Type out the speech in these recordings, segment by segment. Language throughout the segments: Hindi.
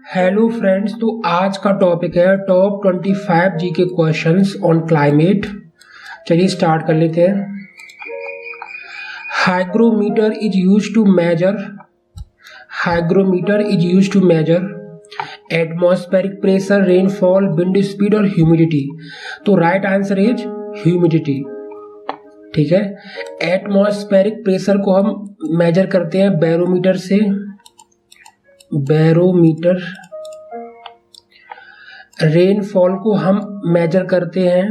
हेलो फ्रेंड्स, तो आज का टॉपिक है top 25 GK questions on climate. चलिए स्टार्ट कर लेते हैं। Hygrometer is used to measure atmospheric pressure, rainfall, wind speed और ह्यूमिडिटी। तो राइट आंसर इज ह्यूमिडिटी। ठीक है, एटमॉस्फेरिक प्रेशर को हम मेजर करते हैं बैरोमीटर से। रेनफॉल को हम मेजर करते हैं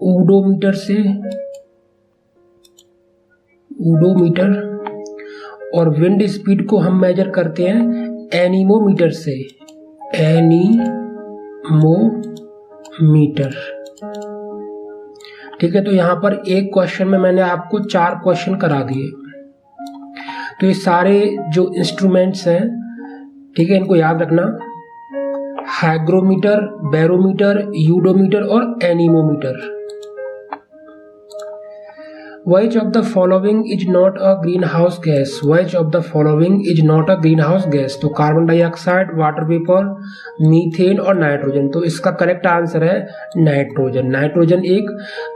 ओडोमीटर और विंड स्पीड को हम मेजर करते हैं एनीमोमीटर से। ठीक है, तो यहां पर एक क्वेश्चन में मैंने आपको 4 क्वेश्चन करा दिए। तो ये सारे जो इंस्ट्रूमेंट्स हैं, ठीक है, इनको याद रखना। हाइग्रोमीटर, बैरोमीटर, यूडोमीटर और anemometer. Which of the following is not a greenhouse gas? तो carbon dioxide, water vapour, methane और नाइट्रोजन। तो इसका करेक्ट आंसर है नाइट्रोजन। नाइट्रोजन एक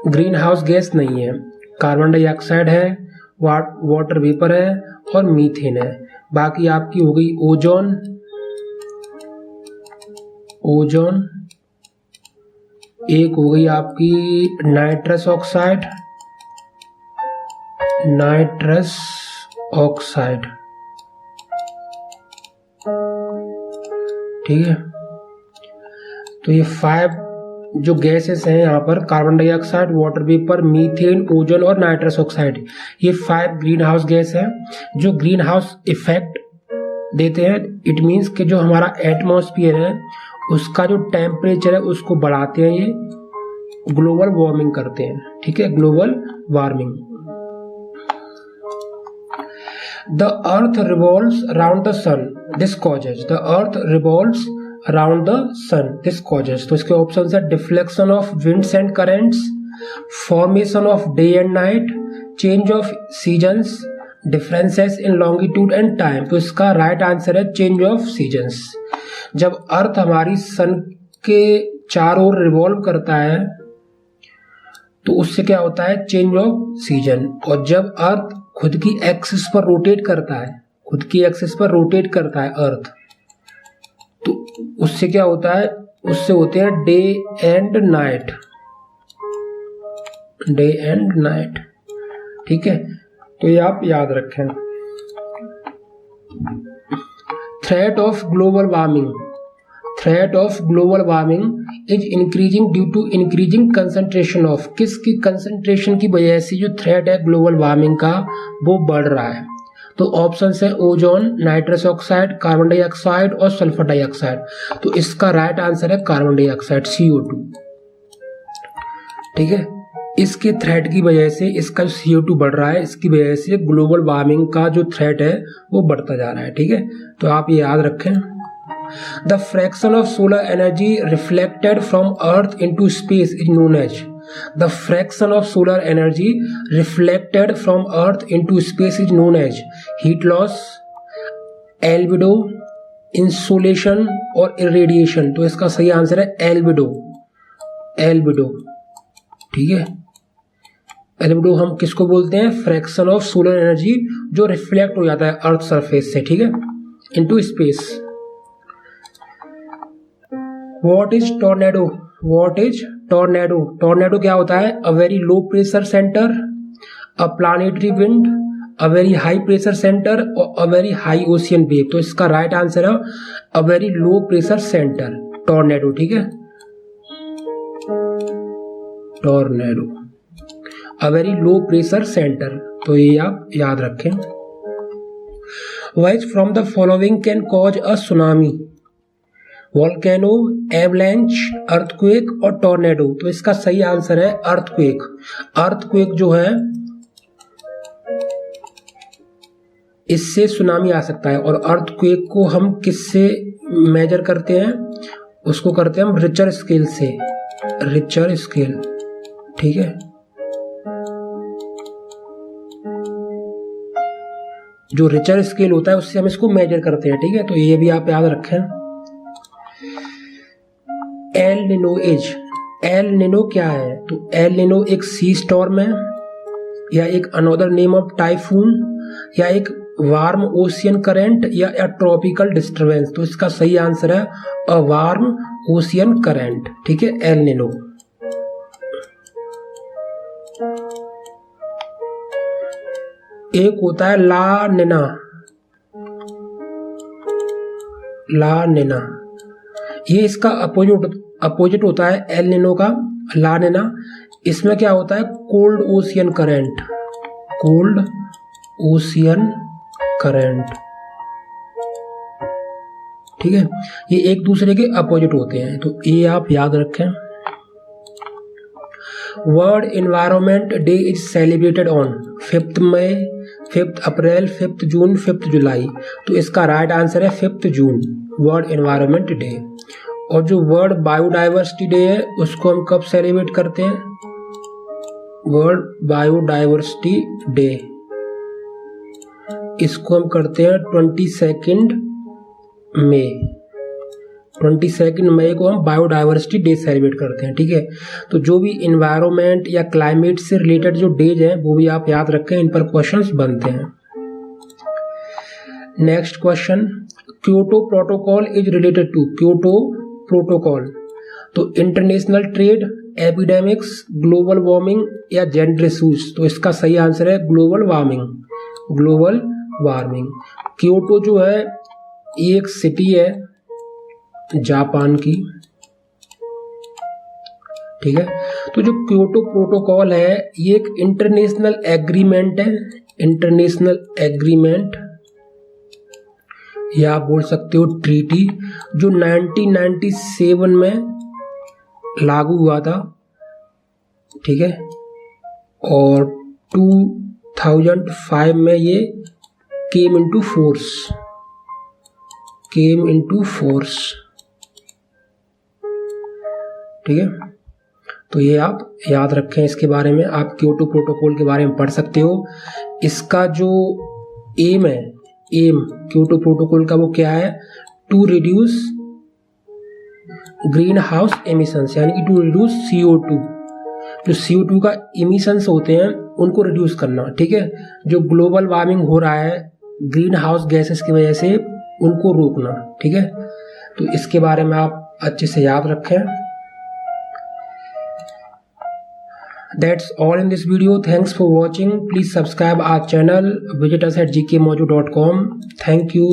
ग्रीन हाउस गैस नहीं है। कार्बन डाइऑक्साइड है, वाटर वेपर है और मीथेन है। बाकी आपकी हो गई ओजोन, एक हो गई आपकी नाइट्रस ऑक्साइड। ठीक है, तो ये 5 जो गैसेस हैं यहाँ पर, carbon dioxide, water vapour, methane, ozone और नाइट्रस ऑक्साइड, ये 5 ग्रीन हाउस गैस हैं जो ग्रीन हाउस इफेक्ट देते हैं। इट मीन्स कि जो हमारा एटमॉस्फेयर है उसका जो टेम्परेचर है उसको बढ़ाते हैं। ये ग्लोबल वार्मिंग करते हैं। ठीक है, global warming. The earth revolves around the sun. This causes. The earth revolves around the sun. This causes. तो इसके ऑप्शन है deflection of winds and currents, formation of day and night, change of seasons, differences in longitude and time. तो इसका राइट आंसर है चेंज ऑफ सीजन्स। जब अर्थ हमारी सन के चारों ओर रिवॉल्व करता है तो उससे क्या होता है, चेंज ऑफ सीजन। और जब अर्थ खुद की एक्सिस पर रोटेट करता है अर्थ, तो उससे क्या होता है, उससे होते हैं डे एंड नाइट। ठीक है, तो ये आप याद रखें। Threat of global warming is increasing due to increasing concentration of. किसकी कंसंट्रेशन की वजह से जो थ्रेट है ग्लोबल वार्मिंग का वो बढ़ रहा है? तो ऑप्शन है ozone, nitrous oxide, carbon dioxide और सल्फर डाइऑक्साइड। तो इसका राइट आंसर है कार्बन डाइऑक्साइड, CO2। ठीक है, इसके थ्रेट की वजह से, इसका CO2 बढ़ रहा है, इसकी वजह से ग्लोबल वार्मिंग का जो थ्रेट है वो बढ़ता जा रहा है। ठीक है, तो आप ये याद रखें। The fraction of solar energy reflected from Earth into space is known as. The fraction of solar energy reflected from Earth into space is known as heat loss, albedo, insolation और irradiation। तो इसका सही आंसर है albedo। ठीक है, albedo हम किसको बोलते हैं? फ्रैक्शन ऑफ सोलर एनर्जी जो रिफ्लेक्ट हो जाता है अर्थ सरफेस से, ठीक है, into space. What is tornado? Tornado क्या होता है? A very low pressure center, a planetary wind, a very high pressure center और a very high ocean wave। तो इसका राइट आंसर है a very low pressure center, tornado। ठीक है, tornado, a very low pressure center। तो ये आप याद रखें। Which from the following can cause a tsunami? Volcano, avalanche, earthquake और टॉर्नेडो। तो इसका सही आंसर है अर्थक्वेक जो है, इससे सुनामी आ सकता है। और अर्थक्वेक को हम किससे मेजर करते हैं? उसको करते हैं हम रिचर स्केल से, ठीक है, जो रिचर स्केल होता है उससे हम इसको मेजर करते हैं। ठीक है, तो ये भी आप याद रखें। El Nino is, El Nino क्या है? तो एल निनो एक सी स्टॉर्म है, या एक अनदर नेम ऑफ टाइफून, या एक वार्म ओशियन करेंट, या ट्रॉपिकल डिस्टरबेंस। तो इसका सही आंसर है अ वार्म ओशियन करेंट, ठीक है, एल निनो। एक होता है ला निना, ला निना, ये इसका अपोजिट होता है एल निनो का, ला निना। इसमें क्या होता है? Cold ocean current, cold ocean current, ठीक है, ये एक दूसरे के अपोजिट होते हैं, तो ये आप याद रखें। World environment day is celebrated on 5 मई, 5 अप्रैल, 5 जून, 5 जुलाई। तो इसका राइट आंसर है 5 जून, वर्ल्ड एनवायरनमेंट डे। और जो वर्ल्ड बायोडाइवर्सिटी डे है उसको हम कब सेलिब्रेट करते हैं? वर्ल्ड बायोडाइवर्सिटी डे, इसको हम करते हैं 22 मई, 22 मई को हम बायोडाइवर्सिटी डे सेलिब्रेट करते हैं, ठीक है। तो जो भी इन्वायरमेंट या क्लाइमेट से रिलेटेड जो डेज हैं वो भी आप याद रखें, इन पर क्वेश्चंस बनते हैं। Next question, Kyoto protocol is related to, Kyoto protocol, तो international trade, epidemics, global warming, या जेंडर इशूज। तो इसका सही आंसर है global warming, global warming. Kyoto जो है ये एक सिटी है जापान की, ठीक है। तो जो क्योटो प्रोटोकॉल है ये एक इंटरनेशनल एग्रीमेंट है, इंटरनेशनल एग्रीमेंट, या आप बोल सकते हो ट्रीटी, जो 1997 में लागू हुआ था, ठीक है, और 2005 में ये came into force, came into force, ठीक है। तो ये आप याद रखें, इसके बारे में आप क्योटो प्रोटोकॉल के बारे में पढ़ सकते हो। इसका जो एम है, एम क्योटो प्रोटोकॉल का वो क्या है? To reduce green house emissions, यानी कि टू रिड्यूस CO2, जो CO2 का एमिशंस होते हैं उनको रिड्यूस करना, ठीक है। जो ग्लोबल वार्मिंग हो रहा है ग्रीन हाउस गैसेस की वजह से, उनको रोकना, ठीक है। तो इसके बारे में आप अच्छे से याद रखें। That's all in this video. Thanks for watching. Please subscribe our channel. Visit us at gkmojo.com. Thank you.